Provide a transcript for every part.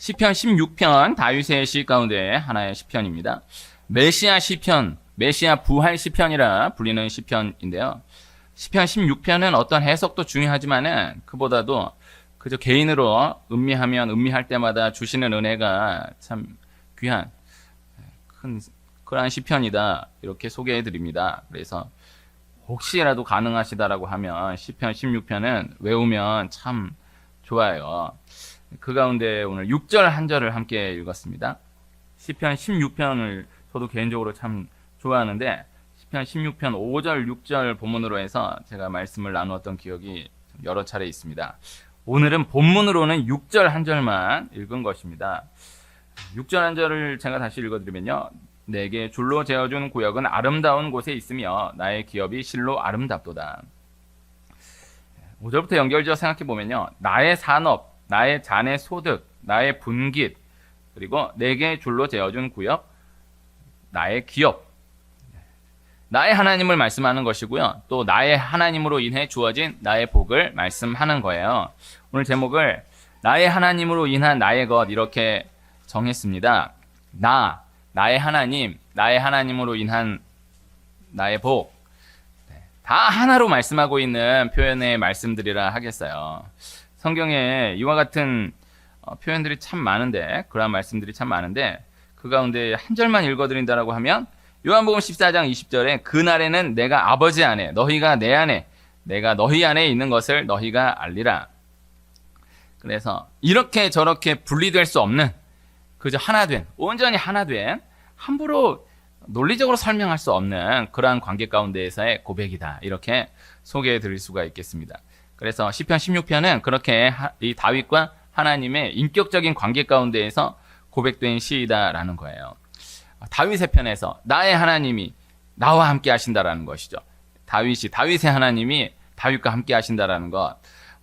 시편 16편 다윗의 시 가운데 하나의 시편입니다. 메시아 시편, 메시아 부활 시편이라 불리는 시편인데요. 시편 16편은 어떤 해석도 중요하지만은 그보다도 그저 개인으로 음미하면 음미할 때마다 주시는 은혜가 참 귀한 큰 그러한 시편이다 이렇게 소개해 드립니다. 그래서 혹시라도 가능하시다라고 하면 시편 16편은 외우면 참 좋아요. 그 가운데 오늘 6절 한 절을 함께 읽었습니다. 시편 16편을 저도 개인적으로 참 좋아하는데 시편 16편 5절 6절 본문으로 해서 제가 말씀을 나누었던 기억이 여러 차례 있습니다. 오늘은 본문으로는 6절 한 절만 읽은 것입니다. 6절 한 절을 제가 다시 읽어드리면요. 내게 줄로 재어준 구역은 아름다운 곳에 있으며 나의 기업이 실로 아름답도다. 5절부터 연결지어 생각해보면요. 나의 산업, 나의 잔의 소득, 나의 분깃, 그리고 내게 줄로 재어준 구역, 나의 기업, 나의 하나님을 말씀하는 것이고요. 또 나의 하나님으로 인해 주어진 나의 복을 말씀하는 거예요. 오늘 제목을 나의 하나님으로 인한 나의 것 이렇게 정했습니다. 나의 하나님, 나의 하나님으로 인한 나의 복. 다 하나로 말씀하고 있는 표현의 말씀들이라 하겠어요. 성경에 이와 같은 표현들이 참 많은데, 그러한 말씀들이 참 많은데, 그 가운데 한 절만 읽어드린다라고 하면, 요한복음 14장 20절에 그날에는 내가 아버지 안에, 너희가 내 안에, 내가 너희 안에 있는 것을 너희가 알리라. 그래서 이렇게 저렇게 분리될 수 없는, 그저 하나된, 온전히 하나된, 함부로 논리적으로 설명할 수 없는 그러한 관계 가운데에서의 고백이다. 이렇게 소개해 드릴 수가 있겠습니다. 그래서 시편 16편은 그렇게 이 다윗과 하나님의 인격적인 관계 가운데에서 고백된 시이다라는 거예요. 다윗의 편에서 나의 하나님이 나와 함께 하신다라는 것이죠. 다윗의 하나님이 다윗과 함께 하신다라는 것.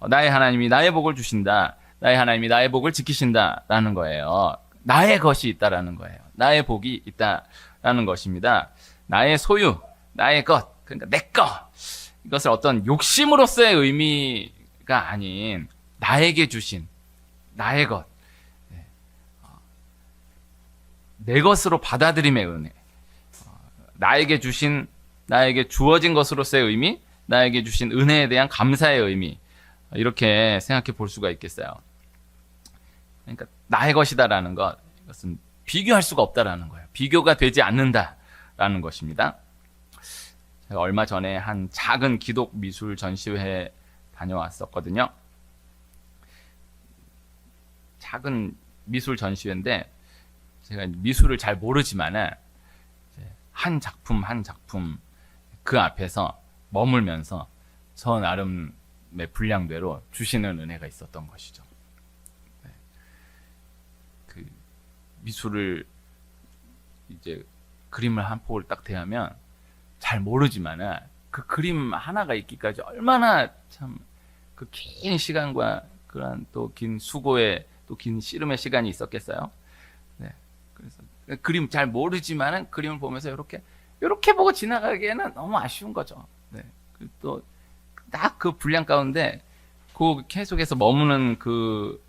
나의 하나님이 나의 복을 주신다. 나의 하나님이 나의 복을 지키신다라는 거예요. 나의 것이 있다라는 거예요. 나의 복이 있다라는 것입니다. 나의 소유, 나의 것, 그러니까 내 것. 이것을 어떤 욕심으로서의 의미가 아닌 나에게 주신 나의 것, 내 것으로 받아들임의 은혜, 나에게 주어진 것으로서의 의미, 나에게 주신 은혜에 대한 감사의 의미, 이렇게 생각해 볼 수가 있겠어요. 그러니까 나의 것이다라는 것, 이것은 비교할 수가 없다라는 거예요. 비교가 되지 않는다라는 것입니다. 제가 얼마 전에 한 작은 기독 미술 전시회에 다녀왔었거든요. 작은 미술 전시회인데 제가 미술을 잘 모르지만은 한 작품 한 작품 그 앞에서 머물면서 저 나름의 분량대로 주시는 은혜가 있었던 것이죠. 그 미술을 이제 그림을 한 폭을 딱 대하면 잘 모르지만은 그 그림 하나가 있기까지 얼마나 참 그 긴 시간과 그런 또 긴 수고에 또 긴 씨름의 시간이 있었겠어요. 네. 그래서 그림 잘 모르지만은 그림을 보면서 이렇게 보고 지나가기에는 너무 아쉬운 거죠. 네. 또 딱 그 분량 가운데 그 계속해서 머무는 그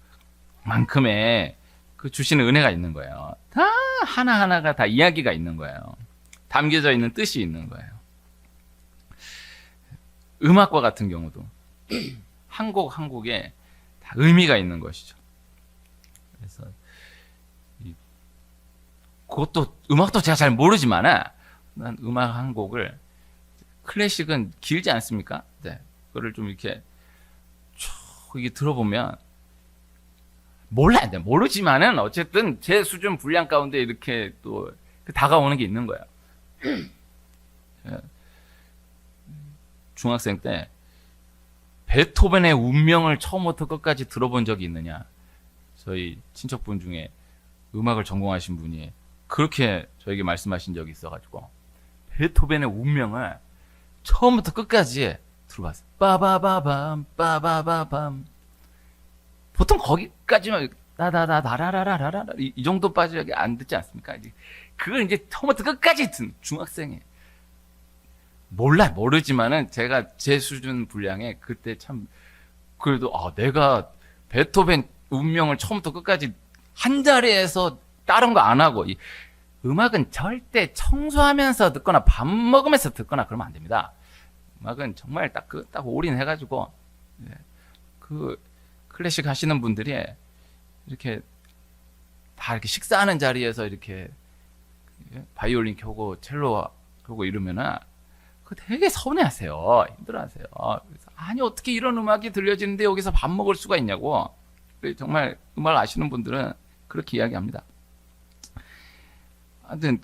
만큼의 그 주시는 은혜가 있는 거예요. 다 하나하나가 다 이야기가 있는 거예요. 담겨져 있는 뜻이 있는 거예요. 음악과 같은 경우도 한 곡 한 곡에 다 의미가 있는 것이죠. 그래서 그것도 음악도 제가 잘 모르지만은 난 음악 한 곡을 클래식은 길지 않습니까? 네, 그거를 좀 이렇게 쭉 이게 들어보면 몰라요. 네, 모르지만은 어쨌든 제 수준 분량 가운데 이렇게 또 다가오는 게 있는 거예요. 중학생 때 베토벤의 운명을 처음부터 끝까지 들어본 적이 있느냐? 저희 친척분 중에 음악을 전공하신 분이 그렇게 저에게 말씀하신 적이 있어가지고 베토벤의 운명을 처음부터 끝까지 들어봤어요. 빠바바밤 빠바바밤. 보통 거기까지만 나라라라라라라 이 정도 빠지게 안 듣지 않습니까? 그걸 이제 처음부터 끝까지 듣는 중학생이 모르지만은 제가 제 수준 분량에 그때 참 그래도 내가 베토벤 운명을 처음부터 끝까지 한 자리에서 다른 거 안 하고 음악은 절대 청소하면서 듣거나 밥 먹으면서 듣거나 그러면 안 됩니다. 음악은 정말 딱 올인해가지고 그 클래식 하시는 분들이 이렇게 다 이렇게 식사하는 자리에서 이렇게 바이올린 켜고 첼로 켜고 이러면은 그 되게 서운해하세요. 힘들어하세요. 아니 어떻게 이런 음악이 들려지는데 여기서 밥 먹을 수가 있냐고. 정말 음악 아시는 분들은 그렇게 이야기합니다. 하여튼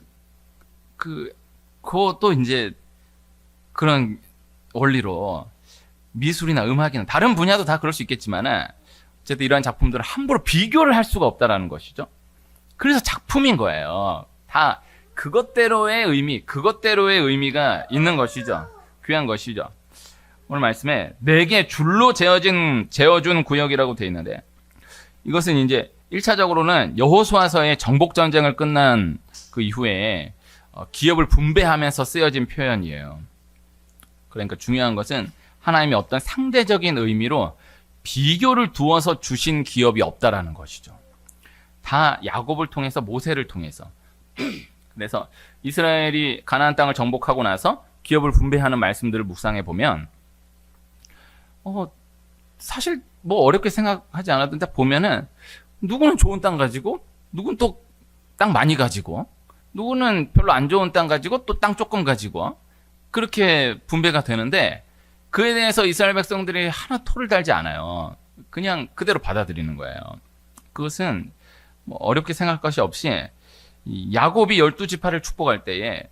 그것도 이제 그런 원리로 미술이나 음악이나 다른 분야도 다 그럴 수 있겠지만은 어쨌든 이러한 작품들은 함부로 비교를 할 수가 없다라는 것이죠. 그래서 작품인 거예요. 다 그것대로의 의미가 있는 것이죠. 귀한 것이죠. 오늘 말씀에 4개 줄로 재어준 구역이라고 되어 있는데 이것은 이제 1차적으로는 여호수아서의 정복 전쟁을 끝난 그 이후에 기업을 분배하면서 쓰여진 표현이에요. 그러니까 중요한 것은 하나님이 어떤 상대적인 의미로 비교를 두어서 주신 기업이 없다라는 것이죠. 다 야곱을 통해서 모세를 통해서 그래서 이스라엘이 가나안 땅을 정복하고 나서 기업을 분배하는 말씀들을 묵상해 보면 사실 뭐 어렵게 생각하지 않아도 딱 보면은 누구는 좋은 땅 가지고 누구는 또 땅 많이 가지고 누구는 별로 안 좋은 땅 가지고 또 땅 조금 가지고 그렇게 분배가 되는데 그에 대해서 이스라엘 백성들이 하나 토를 달지 않아요. 그냥 그대로 받아들이는 거예요. 그것은 뭐 어렵게 생각할 것이 없이 야곱이 12지파를 축복할 때에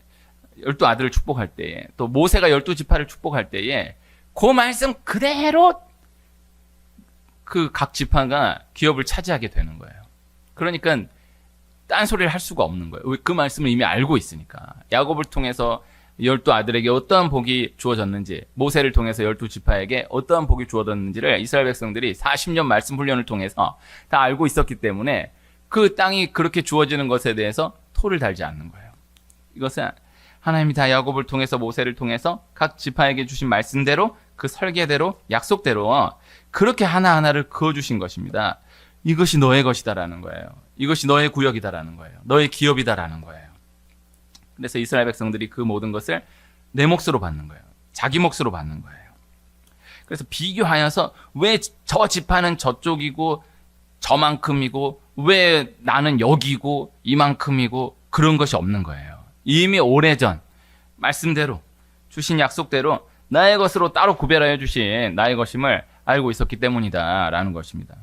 12아들을 축복할 때에 또 모세가 12지파를 축복할 때에 그 말씀 그대로 그 각 지파가 기업을 차지하게 되는 거예요. 그러니까 딴소리를 할 수가 없는 거예요. 그 말씀을 이미 알고 있으니까. 야곱을 통해서 12아들에게 어떠한 복이 주어졌는지, 모세를 통해서 12지파에게 어떠한 복이 주어졌는지를 이스라엘 백성들이 40년 말씀 훈련을 통해서 다 알고 있었기 때문에 그 땅이 그렇게 주어지는 것에 대해서 토를 달지 않는 거예요. 이것은 하나님이 다 야곱을 통해서 모세를 통해서 각 지파에게 주신 말씀대로 그 설계대로 약속대로 그렇게 하나하나를 그어주신 것입니다. 이것이 너의 것이다라는 거예요. 이것이 너의 구역이다라는 거예요. 너의 기업이다라는 거예요. 그래서 이스라엘 백성들이 그 모든 것을 내 몫으로 받는 거예요. 자기 몫으로 받는 거예요. 그래서 비교하여서 왜 저 지파는 저쪽이고 저만큼이고 왜 나는 여기고 이만큼이고 그런 것이 없는 거예요. 이미 오래전 말씀대로 주신 약속대로 나의 것으로 따로 구별하여 주신 나의 것임을 알고 있었기 때문이다라는 것입니다.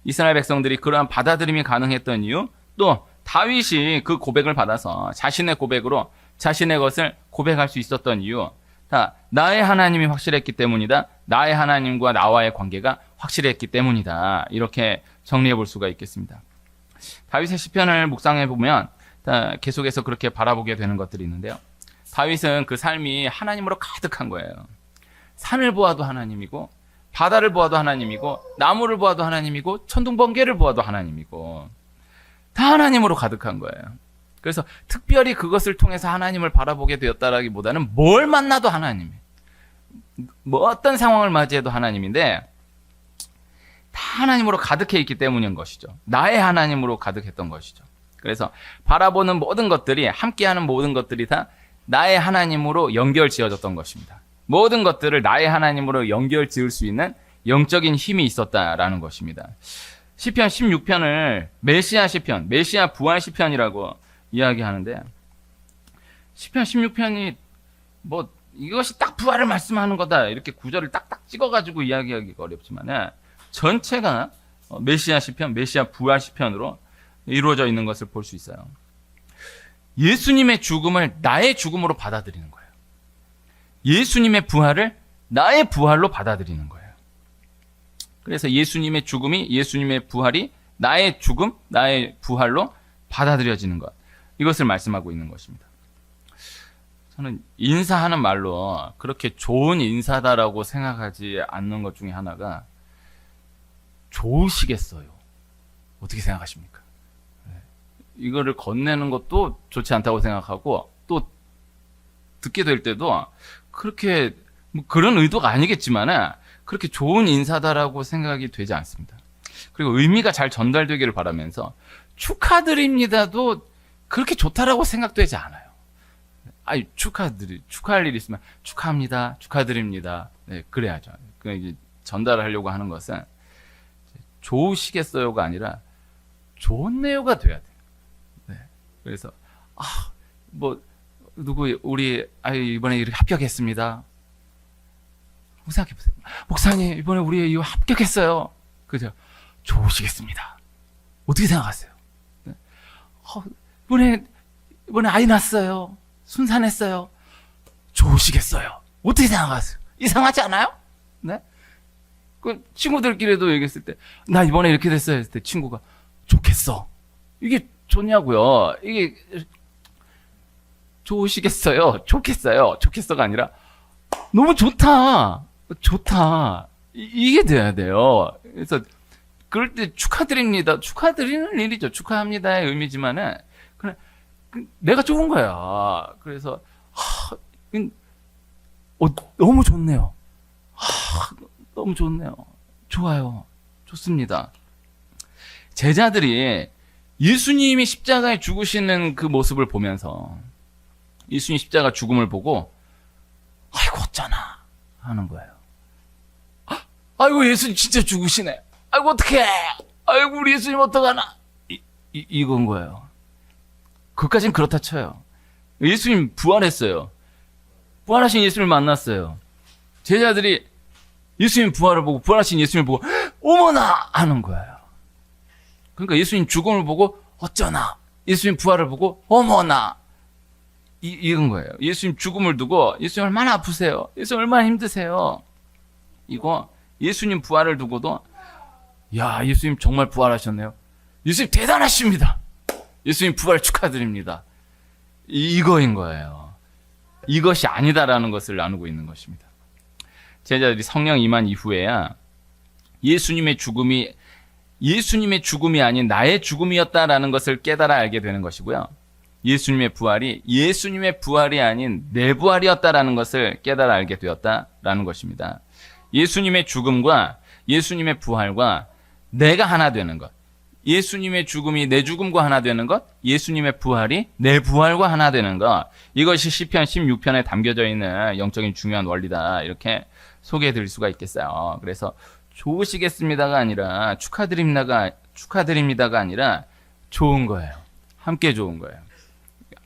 이스라엘 백성들이 그러한 받아들임이 가능했던 이유, 또 다윗이 그 고백을 받아서 자신의 고백으로 자신의 것을 고백할 수 있었던 이유, 다 나의 하나님이 확실했기 때문이다. 나의 하나님과 나와의 관계가 확실했기 때문이다. 이렇게 정리해 볼 수가 있겠습니다. 다윗의 시편을 묵상해 보면 계속해서 그렇게 바라보게 되는 것들이 있는데요. 다윗은 그 삶이 하나님으로 가득한 거예요. 산을 보아도 하나님이고 바다를 보아도 하나님이고 나무를 보아도 하나님이고 천둥번개를 보아도 하나님이고 다 하나님으로 가득한 거예요. 그래서 특별히 그것을 통해서 하나님을 바라보게 되었다라기보다는 뭘 만나도 하나님, 뭐 어떤 상황을 맞이해도 하나님인데 다 하나님으로 가득해 있기 때문인 것이죠. 나의 하나님으로 가득했던 것이죠. 그래서 바라보는 모든 것들이, 함께하는 모든 것들이 다 나의 하나님으로 연결 지어졌던 것입니다. 모든 것들을 나의 하나님으로 연결 지을 수 있는 영적인 힘이 있었다라는 것입니다. 시편 16편을 메시아 시편, 메시아 부활 시편이라고 이야기하는데, 시편 16편이 뭐 이것이 딱 부활을 말씀하는 거다 이렇게 구절을 딱딱 찍어가지고 이야기하기가 어렵지만 전체가 메시아 시편, 메시아 부활 시편으로 이루어져 있는 것을 볼 수 있어요. 예수님의 죽음을 나의 죽음으로 받아들이는 거예요. 예수님의 부활을 나의 부활로 받아들이는 거예요. 그래서 예수님의 죽음이, 예수님의 부활이 나의 죽음, 나의 부활로 받아들여지는 것, 이것을 말씀하고 있는 것입니다. 저는 인사하는 말로 그렇게 좋은 인사다라고 생각하지 않는 것 중에 하나가 좋으시겠어요. 어떻게 생각하십니까? 이거를 건네는 것도 좋지 않다고 생각하고, 또 듣게 될 때도 그렇게 뭐 그런 의도가 아니겠지만 그렇게 좋은 인사다라고 생각이 되지 않습니다. 그리고 의미가 잘 전달되기를 바라면서 축하드립니다도 그렇게 좋다라고 생각되지 않아요. 아니, 축하할 일 있으면 축하합니다, 축하드립니다. 네, 그래야죠. 그 이제 전달하려고 하는 것은 좋으시겠어요가 아니라 좋네요가 돼야 돼요. 네. 그래서 우리 이번에 이렇게 합격했습니다. 생각해보세요. 목사님, 이번에 우리 이거 합격했어요. 그죠? 좋으시겠습니다. 어떻게 생각하세요? 네. 이번에 아이 낳았어요. 순산했어요. 좋으시겠어요. 어떻게 생각하세요? 이상하지 않아요? 네? 그 친구들끼리도 얘기했을 때, 나 이번에 이렇게 됐어요. 했을 때 친구가 좋겠어. 이게 좋냐고요. 이게 좋으시겠어요. 좋겠어요. 좋겠어가 아니라 너무 좋다. 이게 돼야 돼요. 그래서 그럴 때 축하드립니다. 축하드리는 일이죠. 축하합니다의 의미지만은 그냥 내가 좋은 거야. 그래서 너무 좋네요. 너무 좋네요. 좋아요. 좋습니다. 제자들이 예수님이 십자가에 죽으시는 그 모습을 보면서 예수님 십자가 죽음을 보고 아이고 어쩌나 하는 거예요. 아이고 예수님 진짜 죽으시네. 아이고 어떡해. 아이고 우리 예수님 어떡하나. 이건 거예요. 그것까진 그렇다 쳐요. 예수님 부활했어요. 부활하신 예수님을 만났어요. 제자들이 예수님 부활을 보고 부활하신 예수님을 보고 어머나 하는 거예요. 그러니까 예수님 죽음을 보고 어쩌나, 예수님 부활을 보고 어머나, 이건 거예요. 예수님 죽음을 두고 예수님 얼마나 아프세요, 예수님 얼마나 힘드세요, 이거 예수님 부활을 두고도 야 예수님 정말 부활하셨네요, 예수님 대단하십니다, 예수님 부활 축하드립니다, 이거인 거예요. 이것이 아니다라는 것을 나누고 있는 것입니다. 제자들이 성령 임한 이후에야 예수님의 죽음이 아닌 나의 죽음이었다라는 것을 깨달아 알게 되는 것이고요. 예수님의 부활이 아닌 내 부활이었다라는 것을 깨달아 알게 되었다라는 것입니다. 예수님의 죽음과 예수님의 부활과 내가 하나 되는 것, 예수님의 죽음이 내 죽음과 하나 되는 것, 예수님의 부활이 내 부활과 하나 되는 것, 이것이 시편 16편에 담겨져 있는 영적인 중요한 원리다, 이렇게 소개해 드릴 수가 있겠어요. 그래서 좋으시겠습니다가 아니라 축하드립니다가 아니라 좋은 거예요. 함께 좋은 거예요.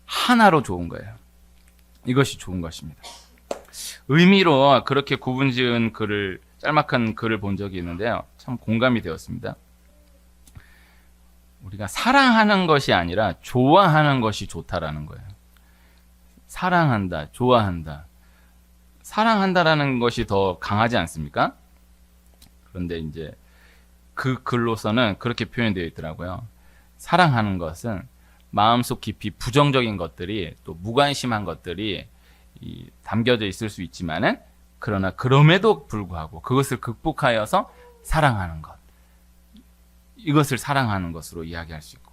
하나로 좋은 거예요. 이것이 좋은 것입니다. 의미로 그렇게 구분지은 짤막한 글을 본 적이 있는데요. 참 공감이 되었습니다. 우리가 사랑하는 것이 아니라 좋아하는 것이 좋다라는 거예요. 사랑한다, 좋아한다. 사랑한다라는 것이 더 강하지 않습니까? 그런데 이제 그 글로서는 그렇게 표현되어 있더라고요. 사랑하는 것은 마음속 깊이 부정적인 것들이, 또 무관심한 것들이 담겨져 있을 수 있지만은, 그러나 그럼에도 불구하고 그것을 극복하여서 사랑하는 것, 이것을 사랑하는 것으로 이야기할 수 있고,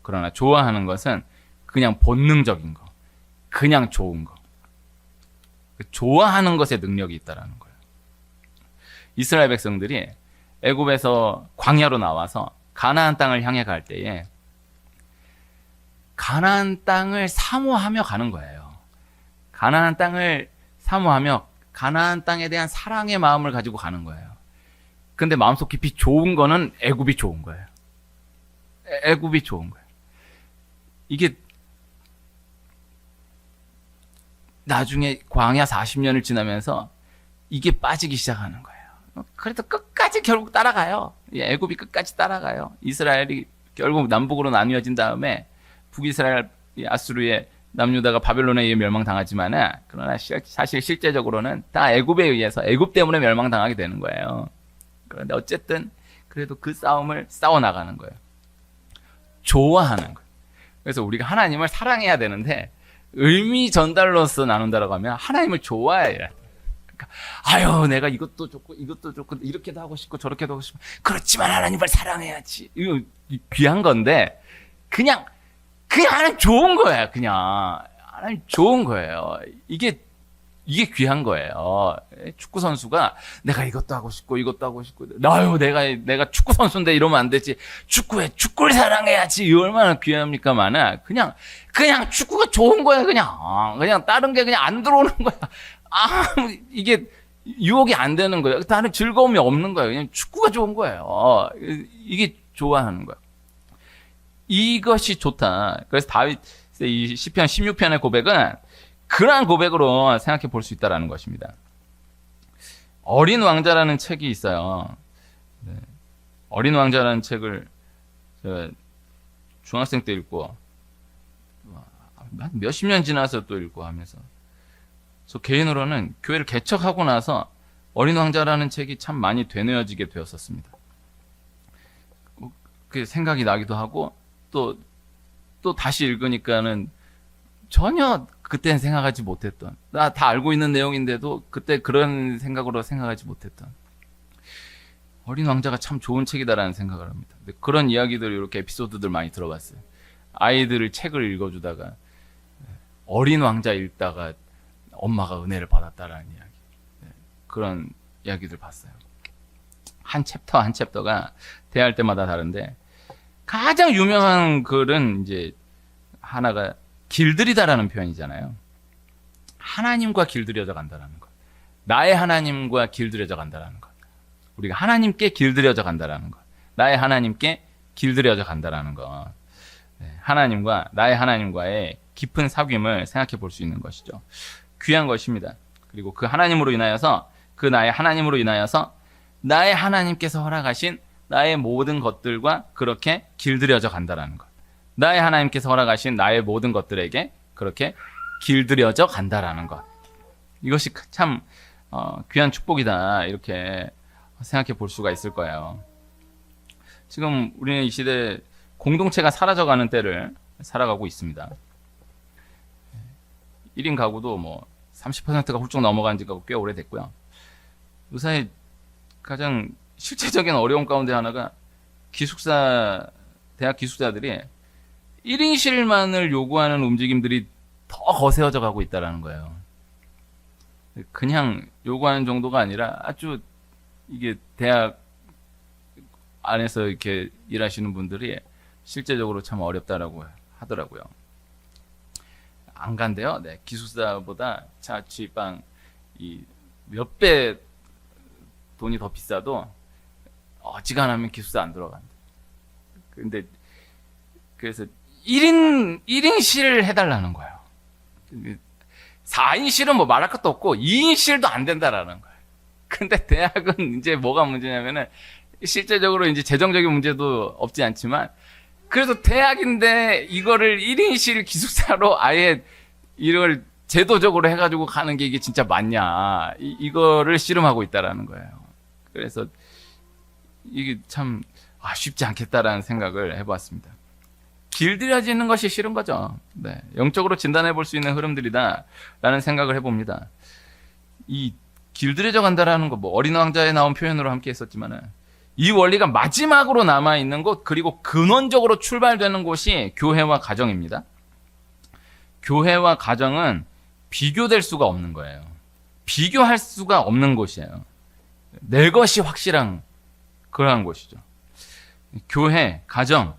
그러나 좋아하는 것은 그냥 본능적인 거, 그냥 좋은 거, 좋아하는 것에 능력이 있다라는 거예요. 이스라엘 백성들이 애굽에서 광야로 나와서 가나안 땅을 향해 갈 때에 가나안 땅을 사모하며 가는 거예요. 가나안 땅을 사모하며 가나안 땅에 대한 사랑의 마음을 가지고 가는 거예요. 근데 마음속 깊이 좋은 거는 애굽이 좋은 거예요. 애굽이 좋은 거예요. 이게 나중에 광야 40년을 지나면서 이게 빠지기 시작하는 거예요. 그래도 끝까지 결국 따라가요. 애굽이 끝까지 따라가요. 이스라엘이 결국 남북으로 나뉘어진 다음에 북이스라엘, 아수르의 남유다가 바벨론에 의해 멸망당하지만은, 그러나 사실 실제적으로는 다 애굽에 의해서, 애굽 때문에 멸망당하게 되는 거예요. 그런데 어쨌든 그래도 그 싸움을 싸워나가는 거예요. 좋아하는 거예요. 그래서 우리가 하나님을 사랑해야 되는데, 의미 전달로서 나눈다라고 하면 하나님을 좋아해야 돼요. 그러니까 내가 이것도 좋고 이렇게도 하고 싶고 저렇게도 하고 싶고, 그렇지만 하나님을 사랑해야지, 이거 귀한 건데 그냥 하나님 좋은 거야. 그냥 하나님 좋은 거예요. 이게 이게 귀한 거예요. 축구 선수가 내가 이것도 하고 싶고 이것도 하고 싶고, 아유 내가 축구 선수인데 이러면 안 되지. 축구를 사랑해야지. 이 얼마나 귀합니까만은 그냥 축구가 좋은 거야. 그냥 다른 게 그냥 안 들어오는 거야. 이게 유혹이 안 되는 거예요. 다른 즐거움이 없는 거예요. 그냥 축구가 좋은 거예요. 이게 좋아하는 거야. 이것이 좋다. 그래서 다윗의 이 시편 16편의 고백은 그러한 고백으로 생각해 볼 수 있다는 것입니다. 어린 왕자라는 책이 있어요. 네. 어린 왕자라는 책을 제가 중학생 때 읽고 한 몇십 년 지나서 또 읽고 하면서, 저 개인으로는 교회를 개척하고 나서 어린 왕자라는 책이 참 많이 되뇌어지게 되었었습니다. 그 생각이 나기도 하고 또 다시 읽으니까는 전혀 그때는 생각하지 못했던, 나 다 알고 있는 내용인데도 그때 그런 생각으로 생각하지 못했던 어린 왕자가 참 좋은 책이다라는 생각을 합니다. 근데 그런 이야기들, 이렇게 에피소드들 많이 들어봤어요. 아이들을 책을 읽어주다가 어린 왕자 읽다가 엄마가 은혜를 받았다라는 이야기, 그런 이야기들 봤어요. 한 챕터가 대할 때마다 다른데, 가장 유명한 글은 이제 하나가 길들이다라는 표현이잖아요. 하나님과 길들여져 간다라는 것. 나의 하나님과 길들여져 간다라는 것. 우리가 하나님께 길들여져 간다라는 것. 나의 하나님께 길들여져 간다라는 것. 하나님과 나의 하나님과의 깊은 사귐을 생각해 볼 수 있는 것이죠. 귀한 것입니다. 그리고 그 하나님으로 인하여서, 그 나의 하나님으로 인하여서 나의 하나님께서 허락하신 나의 모든 것들과 그렇게 길들여져 간다라는 것. 나의 하나님께서 허락하신 나의 모든 것들에게 그렇게 길들여져 간다라는 것. 이것이 참 귀한 축복이다, 이렇게 생각해 볼 수가 있을 거예요. 지금 우리는 이 시대에 공동체가 사라져가는 때를 살아가고 있습니다. 1인 가구도 뭐 30%가 훌쩍 넘어간 지가 꽤 오래됐고요. 요새 가장 실제적인 어려움 가운데 하나가 대학 기숙사들이 1인실만을 요구하는 움직임들이 더 거세어져 가고 있다는 거예요. 그냥 요구하는 정도가 아니라 아주, 이게 대학 안에서 이렇게 일하시는 분들이 실제적으로 참 어렵다라고 하더라고요. 안 간대요. 네, 기숙사보다 자취방 몇 배 돈이 더 비싸도 어지간하면 기숙사 안 들어간대. 근데 그래서 1인실 해달라는 거예요. 4인실은 뭐 말할 것도 없고 2인실도 안 된다라는 거예요. 근데 대학은 이제 뭐가 문제냐면은, 실제적으로 이제 재정적인 문제도 없지 않지만, 그래도 대학인데 이거를 1인실 기숙사로 아예 이걸 제도적으로 해가지고 가는 게 이게 진짜 맞냐, 이거를 씨름하고 있다라는 거예요. 그래서 이게 참 쉽지 않겠다라는 생각을 해보았습니다. 길들여지는 것이 싫은 거죠. 네, 영적으로 진단해 볼 수 있는 흐름들이다라는 생각을 해봅니다. 이 길들여져 간다라는 거, 뭐 어린 왕자에 나온 표현으로 함께 했었지만은, 이 원리가 마지막으로 남아 있는 곳, 그리고 근원적으로 출발되는 곳이 교회와 가정입니다. 교회와 가정은 비교될 수가 없는 거예요. 비교할 수가 없는 곳이에요. 내 것이 확실한 그러한 곳이죠. 교회, 가정,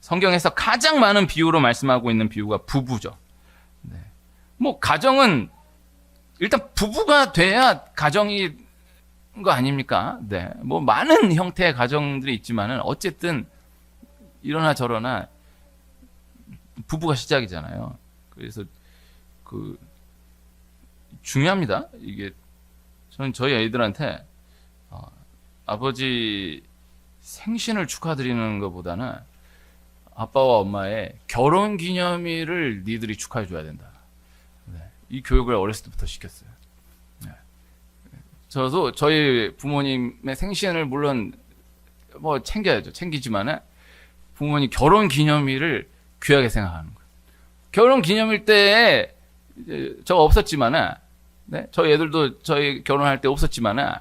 성경에서 가장 많은 비유로 말씀하고 있는 비유가 부부죠. 네. 뭐 가정은 일단 부부가 돼야 가정이 거 아닙니까? 네. 뭐 많은 형태의 가정들이 있지만은 어쨌든 이러나 저러나 부부가 시작이잖아요. 그래서 중요합니다. 이게 저는 저희 애들한테 아버지 생신을 축하드리는 것보다는 아빠와 엄마의 결혼 기념일을 니들이 축하해 줘야 된다. 네. 이 교육을 어렸을 때부터 시켰어요. 네. 저도 저희 부모님의 생신을 물론 뭐 챙겨야죠. 챙기지만은 부모님 결혼 기념일을 귀하게 생각하는 거예요. 결혼 기념일 때에 저 없었지만은, 네? 저희 애들도 저희 결혼할 때 없었지만은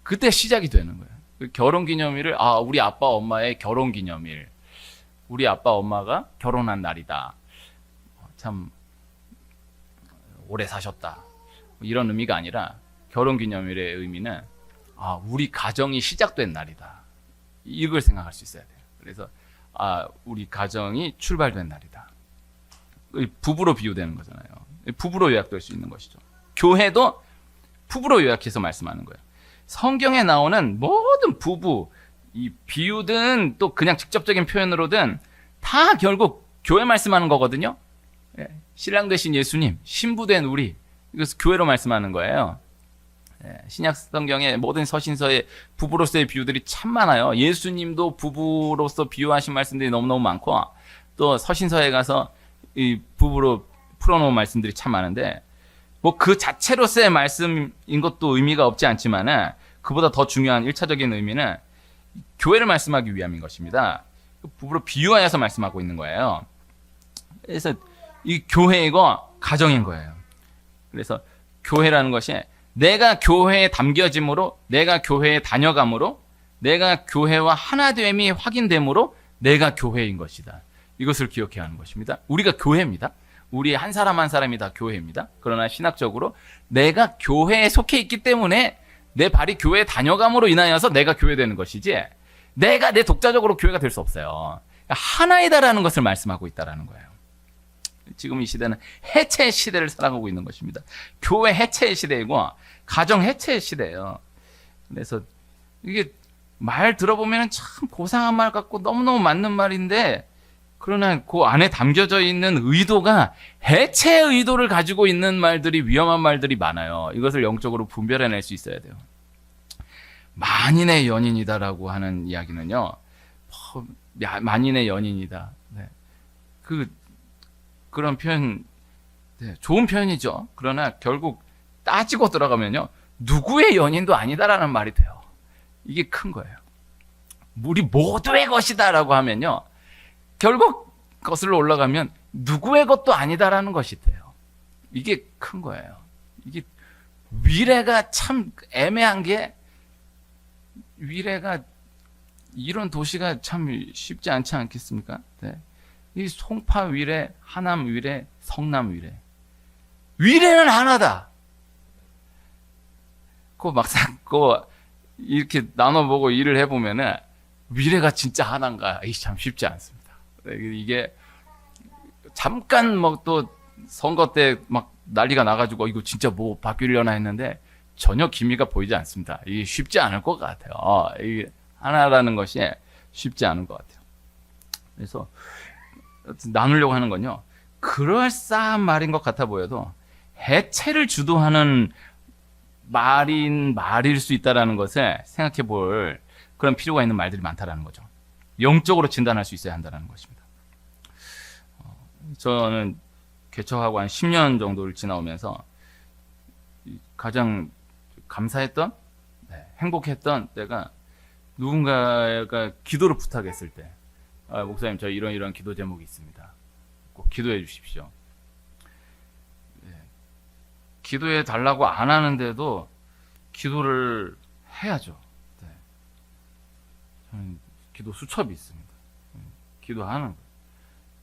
그때 시작이 되는 거예요. 그 결혼 기념일을 우리 아빠 엄마의 결혼 기념일, 우리 아빠 엄마가 결혼한 날이다. 참 오래 사셨다. 이런 의미가 아니라 결혼기념일의 의미는 우리 가정이 시작된 날이다. 이걸 생각할 수 있어야 돼요. 그래서 우리 가정이 출발된 날이다. 부부로 비유되는 거잖아요. 부부로 요약될 수 있는 것이죠. 교회도 부부로 요약해서 말씀하는 거예요. 성경에 나오는 모든 부부, 이 비유든 또 그냥 직접적인 표현으로든 다 결국 교회 말씀하는 거거든요. 신랑 되신 예수님, 신부된 우리, 이것을 교회로 말씀하는 거예요. 신약 성경의 모든 서신서에 부부로서의 비유들이 참 많아요. 예수님도 부부로서 비유하신 말씀들이 너무너무 많고, 또 서신서에 가서 이 부부로 풀어놓은 말씀들이 참 많은데, 뭐 그 자체로서의 말씀인 것도 의미가 없지 않지만은, 그보다 더 중요한 1차적인 의미는 교회를 말씀하기 위함인 것입니다. 부부로 비유하여서 말씀하고 있는 거예요. 그래서 이 교회이고 가정인 거예요. 그래서 교회라는 것이 내가 교회에 담겨짐으로, 내가 교회에 다녀감으로, 내가 교회와 하나됨이 확인됨으로 내가 교회인 것이다. 이것을 기억해야 하는 것입니다. 우리가 교회입니다. 우리 한 사람 한 사람이 다 교회입니다. 그러나 신학적으로 내가 교회에 속해 있기 때문에 내 발이 교회에 다녀감으로 인하여서 내가 교회되는 것이지, 내가 내 독자적으로 교회가 될 수 없어요. 하나이다라는 것을 말씀하고 있다라는 거예요. 지금 이 시대는 해체의 시대를 살아가고 있는 것입니다. 교회 해체의 시대이고 가정 해체의 시대예요. 그래서 이게 말 들어보면 참 고상한 말 같고 너무너무 맞는 말인데, 그러나 그 안에 담겨져 있는 의도가 해체의 의도를 가지고 있는 말들이, 위험한 말들이 많아요. 이것을 영적으로 분별해낼 수 있어야 돼요. 만인의 연인이다라고 하는 이야기는요, 만인의 연인이다. 네. 그런 표현, 네, 좋은 표현이죠. 그러나 결국 따지고 들어가면요, 누구의 연인도 아니다라는 말이 돼요. 이게 큰 거예요. 우리 모두의 것이다라고 하면요, 결국 거슬러 올라가면 누구의 것도 아니다라는 것이 돼요. 이게 큰 거예요. 이게 위례가 참 애매한 게, 위례가 이런 도시가 참 쉽지 않지 않겠습니까? 네. 이 송파 위례, 하남 위례, 성남 위례. 위례는 하나다. 막상 이렇게 나눠보고 일을 해보면은 위례가 진짜 하나인가? 참 쉽지 않습니다. 이게 잠깐 또 선거 때 막 난리가 나가지고 이거 진짜 뭐 바뀌려나 했는데 전혀 기미가 보이지 않습니다. 이게 쉽지 않을 것 같아요. 이게 하나라는 것이 쉽지 않은 것 같아요. 그래서 나누려고 하는 건요, 그럴싸한 말인 것 같아 보여도 해체를 주도하는 말일 수 있다는 것을 생각해 볼 그런 필요가 있는 말들이 많다라는 거죠. 영적으로 진단할 수 있어야 한다는 것입니다. 저는 개척하고 한 10년 정도를 지나오면서 가장 감사했던, 행복했던 때가 누군가가 기도를 부탁했을 때, 목사님, 저 이런 기도 제목이 있습니다. 꼭 기도해 주십시오. 기도해 달라고 안 하는데도 기도를 해야죠. 저는 기도 수첩이 있습니다. 기도하는 거예요.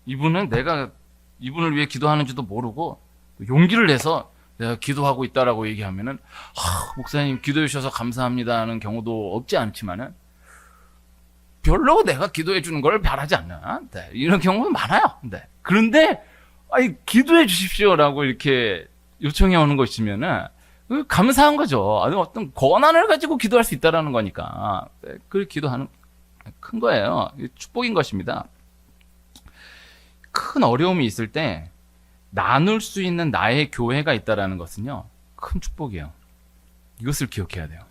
이분은 내가 이분을 위해 기도하는지도 모르고 용기를 내서 내가 기도하고 있다라고 얘기하면은, 목사님 기도해 주셔서 감사합니다 하는 경우도 없지 않지만은, 별로 내가 기도해 주는 걸 바라지 않나? 네, 이런 경우는 많아요. 네. 그런데 기도해 주십시오라고 이렇게 요청해 오는 것이면은 감사한 거죠. 어떤 권한을 가지고 기도할 수 있다라는 거니까. 네, 그 기도하는 큰 거예요. 축복인 것입니다. 큰 어려움이 있을 때 나눌 수 있는 나의 교회가 있다라는 것은요, 큰 축복이에요. 이것을 기억해야 돼요.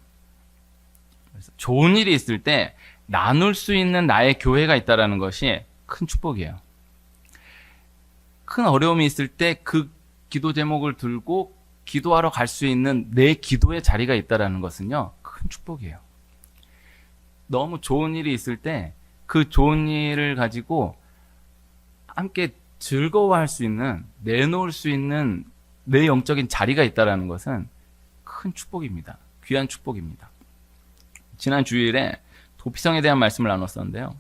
그래서 좋은 일이 있을 때 나눌 수 있는 나의 교회가 있다라는 것이 큰 축복이에요. 큰 어려움이 있을 때 그 기도 제목을 들고 기도하러 갈 수 있는 내 기도의 자리가 있다라는 것은요, 큰 축복이에요. 너무 좋은 일이 있을 때 그 좋은 일을 가지고 함께 즐거워할 수 있는, 내놓을 수 있는 내 영적인 자리가 있다라는 것은 큰 축복입니다. 귀한 축복입니다. 지난 주일에 도피성에 대한 말씀을 나눴었는데요,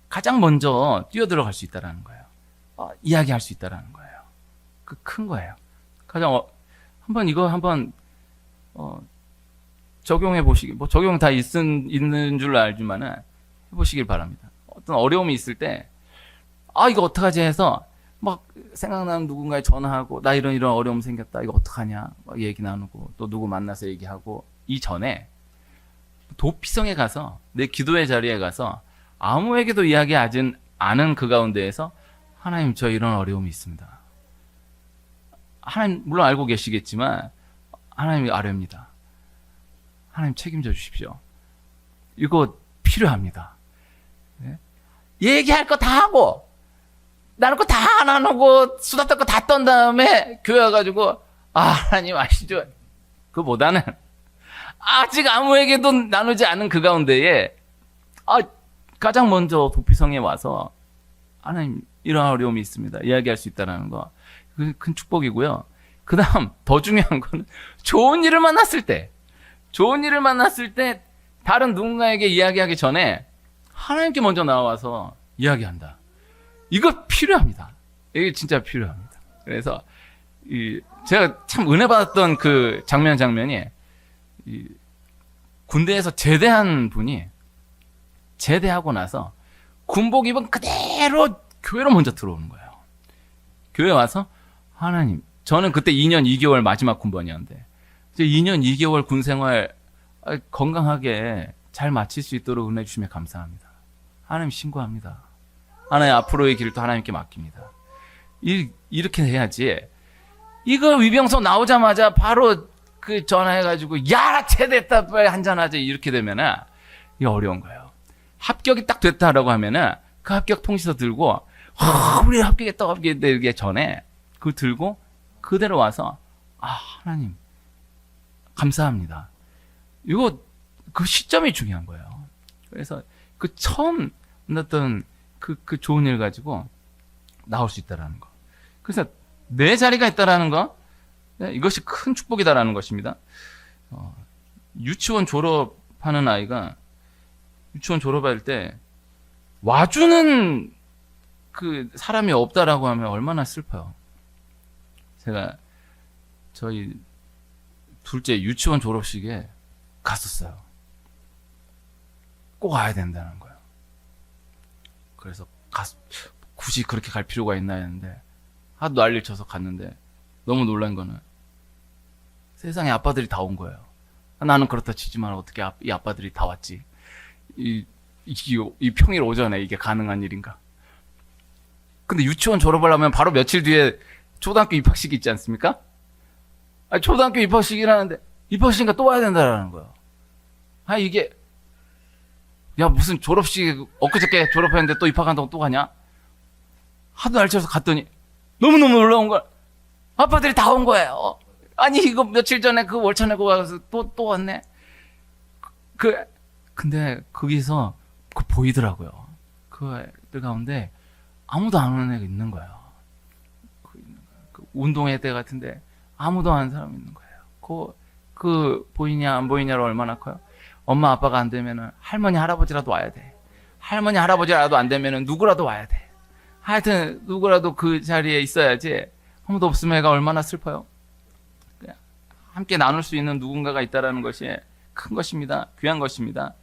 가장 먼저 뛰어들어갈 수 있다라는 거예요. 이야기할 수 있다라는 거예요. 그 큰 거예요. 가장 한번 이거 한번 적용해 보시기, 뭐 적용 다 있는 줄 알지만은 해보시길 바랍니다. 어떤 어려움이 있을 때, 이거 어떡하지 해서 막 생각나는 누군가에 전화하고, 나 이런 어려움 생겼다, 이거 어떡하냐, 막 얘기 나누고, 또 누구 만나서 얘기하고, 이전에 도피성에 가서, 내 기도의 자리에 가서 아무에게도 이야기하지 않은 그 가운데에서, 하나님, 저 이런 어려움이 있습니다. 하나님 물론 알고 계시겠지만 하나님이 아뢰입니다. 하나님 책임져 주십시오. 이거 필요합니다. 네? 얘기할 거 다 하고 나눌 거 다 안 나누고 수다 떨 거 다 떤 다음에 교회 와가지고 하나님 아시죠? 그보다는 아직 아무에게도 나누지 않은 그 가운데에 가장 먼저 도피성에 와서 하나님 이런 어려움이 있습니다. 이야기할 수 있다는 거 큰 축복이고요. 그 다음 더 중요한 거는 좋은 일을 만났을 때 다른 누군가에게 이야기하기 전에 하나님께 먼저 나와서 이야기한다. 이거 필요합니다. 이게 진짜 필요합니다. 그래서 제가 참 은혜 받았던 그 장면이 군대에서 제대한 분이 제대하고 나서 군복 입은 그대로 교회로 먼저 들어오는 거예요. 교회 와서 하나님, 저는 그때 2년 2개월 마지막 군번이었는데 이제 2년 2개월 군 생활 건강하게 잘 마칠 수 있도록 은혜 주시면 감사합니다. 하나님 신고합니다. 하나님 앞으로의 길도 하나님께 맡깁니다. 이렇게 해야지. 이거 위병소 나오자마자 바로 그 전화해가지고 야 제대했다 빨리 한잔하자 이렇게 되면은 이게 어려운 거예요. 합격이 딱 됐다라고 하면은 그 합격 통지서 들고 우리 합격했다 합격되기 전에 그걸 들고 그대로 와서 하나님 감사합니다. 이거 그 시점이 중요한 거예요. 그래서 그 처음 만났던 그 좋은 일 가지고 나올 수 있다라는 거. 그래서 내 자리가 있다라는 거, 이것이 큰 축복이다라는 것입니다. 유치원 졸업하는 아이가 유치원 졸업할 때 와주는 그 사람이 없다라고 하면 얼마나 슬퍼요. 제가 저희 둘째 유치원 졸업식에 갔었어요. 꼭 와야 된다는 거예요. 그래서 굳이 그렇게 갈 필요가 있나 했는데 하도 난리를 쳐서 갔는데 너무 놀란 거는 세상에 아빠들이 다 온 거예요. 나는 그렇다 치지만 어떻게 이 아빠들이 다 왔지. 이 평일 오전에 이게 가능한 일인가. 근데 유치원 졸업하려면 바로 며칠 뒤에 초등학교 입학식이 있지 않습니까? 초등학교 입학식이라는데 입학식인가 또 와야 된다라는 거예요. 이게 무슨 졸업식 엊그저께 졸업했는데 또 입학한다고 또 가냐? 하도 날쳐서 갔더니 너무너무 놀라운 걸 아빠들이 다 온 거예요. 아니 이거 며칠 전에 그 월차 내고 가서 또 왔네. 근데 거기서 보이더라고요. 그 애들 가운데 아무도 안 오는 애가 있는 거예요. 운동회 때 같은데 아무도 안 하는 사람이 있는 거예요. 그 보이냐 안 보이냐로 얼마나 커요? 엄마 아빠가 안 되면은 할머니 할아버지라도 와야 돼. 할머니 할아버지라도 안 되면은 누구라도 와야 돼. 하여튼 누구라도 그 자리에 있어야지. 아무도 없으면 애가 얼마나 슬퍼요. 함께 나눌 수 있는 누군가가 있다라는 것이 큰 것입니다. 귀한 것입니다.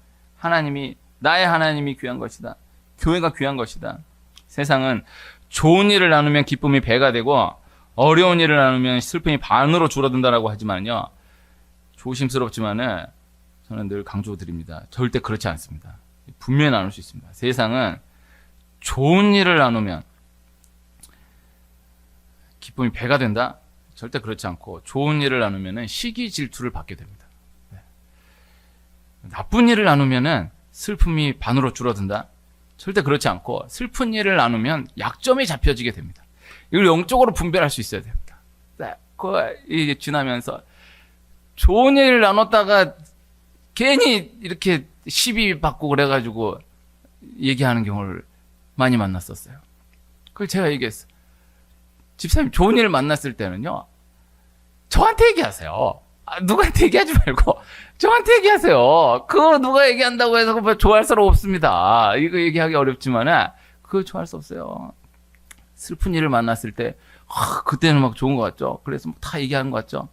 나의 하나님이 귀한 것이다. 교회가 귀한 것이다. 세상은 좋은 일을 나누면 기쁨이 배가 되고 어려운 일을 나누면 슬픔이 반으로 줄어든다라고 하지만요. 조심스럽지만은 저는 늘 강조드립니다. 절대 그렇지 않습니다. 분명히 나눌 수 있습니다. 세상은 좋은 일을 나누면 기쁨이 배가 된다? 절대 그렇지 않고 좋은 일을 나누면 시기 질투를 받게 됩니다. 나쁜 일을 나누면 슬픔이 반으로 줄어든다? 절대 그렇지 않고 슬픈 일을 나누면 약점이 잡혀지게 됩니다. 이걸 영적으로 분별할 수 있어야 됩니다. 이게 지나면서 좋은 일을 나눴다가 괜히 이렇게 시비 받고 그래가지고 얘기하는 경우를 많이 만났었어요. 그걸 제가 얘기했어요. 집사님 좋은 일을 만났을 때는요. 저한테 얘기하세요. 누구한테 얘기하지 말고 저한테 얘기하세요. 그거 누가 얘기한다고 해서 그거 좋아할 수 없습니다. 이거 얘기하기 어렵지만은 그거 좋아할 수 없어요. 슬픈 일을 만났을 때 그때는 막 좋은 것 같죠. 그래서 다 얘기하는 것 같죠.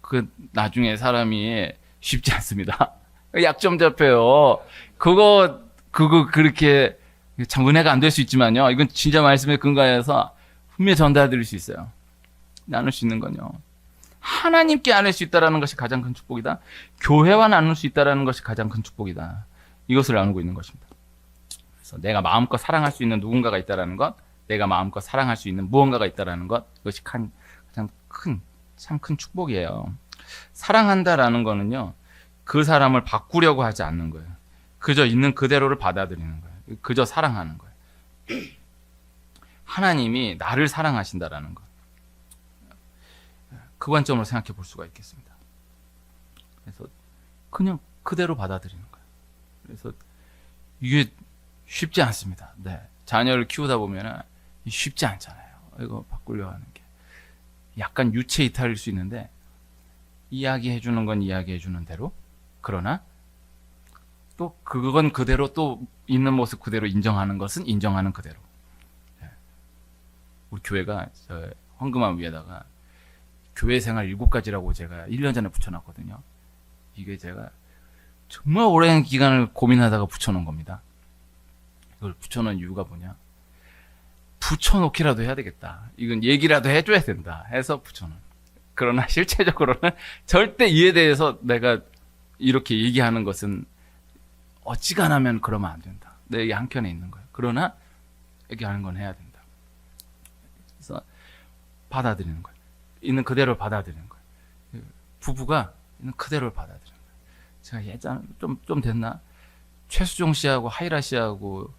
그 나중에 사람이 쉽지 않습니다. 약점 잡혀요. 그거 그렇게 참 은혜가 안 될 수 있지만요. 이건 진짜 말씀에 근거해서 분명히 전달드릴 수 있어요. 나눌 수 있는 건요. 하나님께 나눌 수 있다는 것이 가장 큰 축복이다. 교회와 나눌 수 있다는 것이 가장 큰 축복이다. 이것을 나누고 있는 것입니다. 그래서 내가 마음껏 사랑할 수 있는 누군가가 있다는 것, 내가 마음껏 사랑할 수 있는 무언가가 있다는 것, 이것이 가장 참 큰 축복이에요. 사랑한다라는 거는요, 그 사람을 바꾸려고 하지 않는 거예요. 그저 있는 그대로를 받아들이는 거예요. 그저 사랑하는 거예요. 하나님이 나를 사랑하신다라는 것. 그 관점으로 생각해 볼 수가 있겠습니다. 그래서 그냥 그대로 받아들이는 거예요. 그래서 이게 쉽지 않습니다. 네. 자녀를 키우다 보면은 쉽지 않잖아요. 이거 바꾸려고 하는 게. 약간 유체 이탈일 수 있는데, 이야기해 주는 건 이야기해 주는 대로, 그러나 또 그건 그대로 또 있는 모습 그대로 인정하는 것은 인정하는 그대로. 우리 교회가 저 황금함 위에다가 교회 생활 7가지라고 제가 1년 전에 붙여놨거든요. 이게 제가 정말 오랜 기간을 고민하다가 붙여놓은 겁니다. 이걸 붙여놓은 이유가 뭐냐? 붙여놓기라도 해야 되겠다. 이건 얘기라도 해줘야 된다 해서 붙여놓은. 그러나 실제적으로는 절대 이에 대해서 내가 이렇게 얘기하는 것은 어지간하면 그러면 안 된다. 내 얘기 한켠에 있는 거예요. 그러나 얘기하는 건 해야 된다. 그래서 받아들이는 거예요. 있는 그대로 받아들이는 거예요. 부부가 있는 그대로 받아들이는 거예요. 제가 예전에 좀 됐나? 최수종 씨하고 하이라 씨하고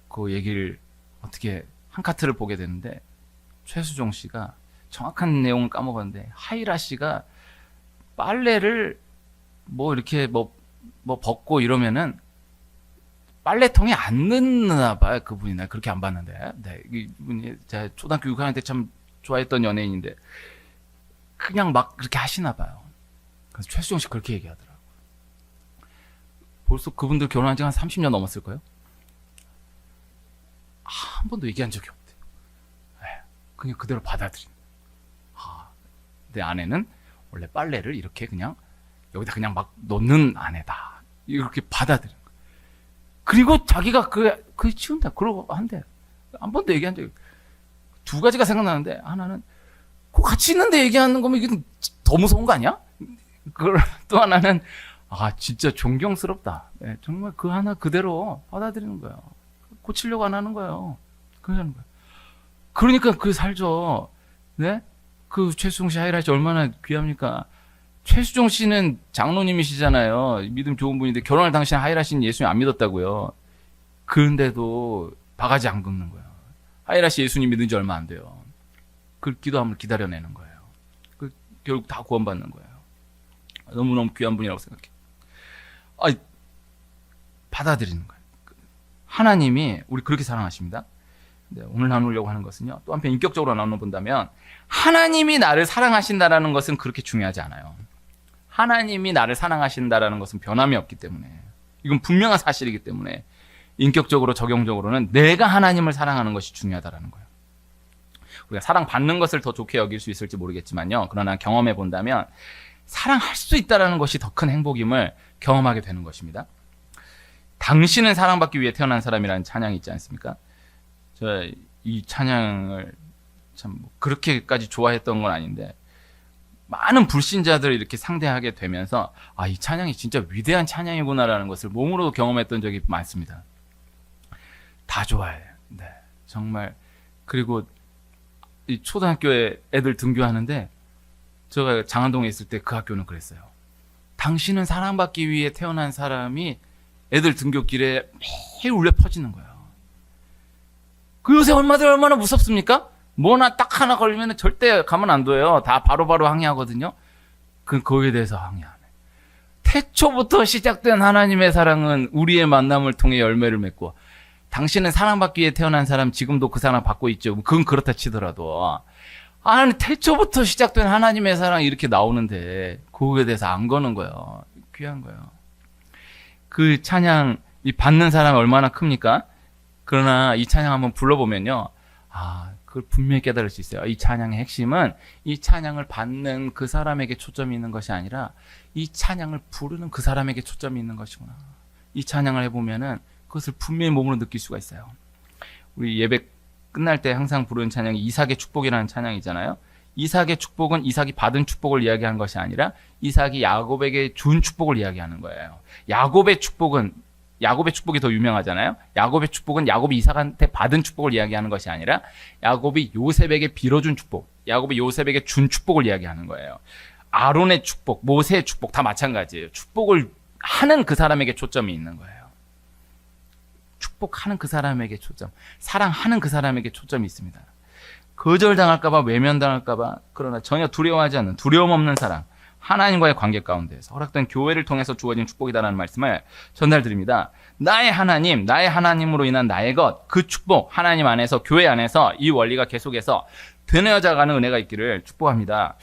그 얘기를 어떻게 한 카트를 보게 되는데, 최수종 씨가 정확한 내용을 까먹었는데 하이라 씨가 빨래를 뭐 이렇게 뭐 벗고 이러면은 빨래통에 안 넣나 봐요. 그분이. 그렇게 안 봤는데. 네, 이분이 제가 초등학교 6학년 때 참 좋아했던 연예인인데 그냥 막 그렇게 하시나 봐요. 그래서 최수종 씨 그렇게 얘기하더라고요. 벌써 그분들 결혼한 지 한 30년 넘었을 거예요. 한 번도 얘기한 적이 없대요. 네, 그냥 그대로 받아들인. 내 아내는 원래 빨래를 이렇게 그냥 여기다 그냥 막 놓는 아내다. 이렇게 받아들인 거예요. 그리고 자기가 그 치운다. 그러고 한대. 한 번도 얘기한 적이. 2가지가 생각나는데, 하나는 그 같이 있는데 얘기하는 거면 이게 더 무서운 거 아니야? 또 하나는 진짜 존경스럽다. 네, 정말 그 하나 그대로 받아들이는 거예요. 고치려고 안 하는 거예요. 그러는 거예요. 그러니까 그 살죠. 네? 그 최수종 씨, 하이라 씨 얼마나 귀합니까? 최수종 씨는 장로님이시잖아요. 믿음 좋은 분인데 결혼할 당시에 하이라 씨는 예수님 안 믿었다고요. 그런데도 바가지 안 긁는 거예요. 하이라 씨 예수님 믿은 지 얼마 안 돼요. 그 기도함을 기다려내는 거예요. 결국 다 구원받는 거예요. 너무너무 귀한 분이라고 생각해요. 받아들이는 거예요. 하나님이 우리 그렇게 사랑하십니다. 네, 오늘 나누려고 하는 것은요, 또 한편 인격적으로 나눠본다면 하나님이 나를 사랑하신다라는 것은 그렇게 중요하지 않아요. 하나님이 나를 사랑하신다라는 것은 변함이 없기 때문에, 이건 분명한 사실이기 때문에 인격적으로 적용적으로는 내가 하나님을 사랑하는 것이 중요하다라는 거예요. 우리가 사랑받는 것을 더 좋게 여길 수 있을지 모르겠지만요, 그러나 경험해 본다면 사랑할 수 있다라는 것이 더 큰 행복임을 경험하게 되는 것입니다. 당신은 사랑받기 위해 태어난 사람이라는 찬양이 있지 않습니까? 저 이 찬양을 참 그렇게까지 좋아했던 건 아닌데, 많은 불신자들을 이렇게 상대하게 되면서 이 찬양이 진짜 위대한 찬양이구나라는 것을 몸으로 경험했던 적이 많습니다. 다 좋아해요. 네, 정말. 그리고 이 초등학교에 애들 등교하는데, 제가 장안동에 있을 때 그 학교는 그랬어요. 당신은 사랑받기 위해 태어난 사람이 애들 등교길에 매일 울려 퍼지는 거예요. 그 요새 엄마들 얼마나 무섭습니까? 뭐나 딱 하나 걸리면 절대 가만 안 둬요. 다 바로바로 항의하거든요. 거기에 대해서 항의 안 해. 태초부터 시작된 하나님의 사랑은 우리의 만남을 통해 열매를 맺고, 당신은 사랑받기 위해 태어난 사람, 지금도 그 사랑 받고 있죠. 그건 그렇다 치더라도, 태초부터 시작된 하나님의 사랑이 이렇게 나오는데 거기에 대해서 안 거는 거예요. 귀한 거예요. 그 찬양, 이 받는 사람이 얼마나 큽니까? 그러나 이 찬양 한번 불러보면요, 그걸 분명히 깨달을 수 있어요. 이 찬양의 핵심은 이 찬양을 받는 그 사람에게 초점이 있는 것이 아니라 이 찬양을 부르는 그 사람에게 초점이 있는 것이구나. 이 찬양을 해보면은 그것을 분명히 몸으로 느낄 수가 있어요. 우리 예배 끝날 때 항상 부르는 찬양이 이삭의 축복이라는 찬양이잖아요. 이삭의 축복은 이삭이 받은 축복을 이야기하는 것이 아니라 이삭이 야곱에게 준 축복을 이야기하는 거예요. 야곱의 축복이 더 유명하잖아요. 야곱의 축복은 야곱이 이삭한테 받은 축복을 이야기하는 것이 아니라 야곱이 요셉에게 빌어준 축복, 야곱이 요셉에게 준 축복을 이야기하는 거예요. 아론의 축복, 모세의 축복 다 마찬가지예요. 축복을 하는 그 사람에게 초점이 있는 거예요. 축복하는 그 사람에게 초점, 사랑하는 그 사람에게 초점이 있습니다. 거절당할까봐, 외면당할까봐, 그러나 전혀 두려워하지 않는, 두려움 없는 사랑, 하나님과의 관계 가운데서 허락된 교회를 통해서 주어진 축복이다라는 말씀을 전달드립니다. 나의 하나님, 나의 하나님으로 인한 나의 것, 그 축복, 하나님 안에서, 교회 안에서 이 원리가 계속해서 되뇌어져가는 은혜가 있기를 축복합니다.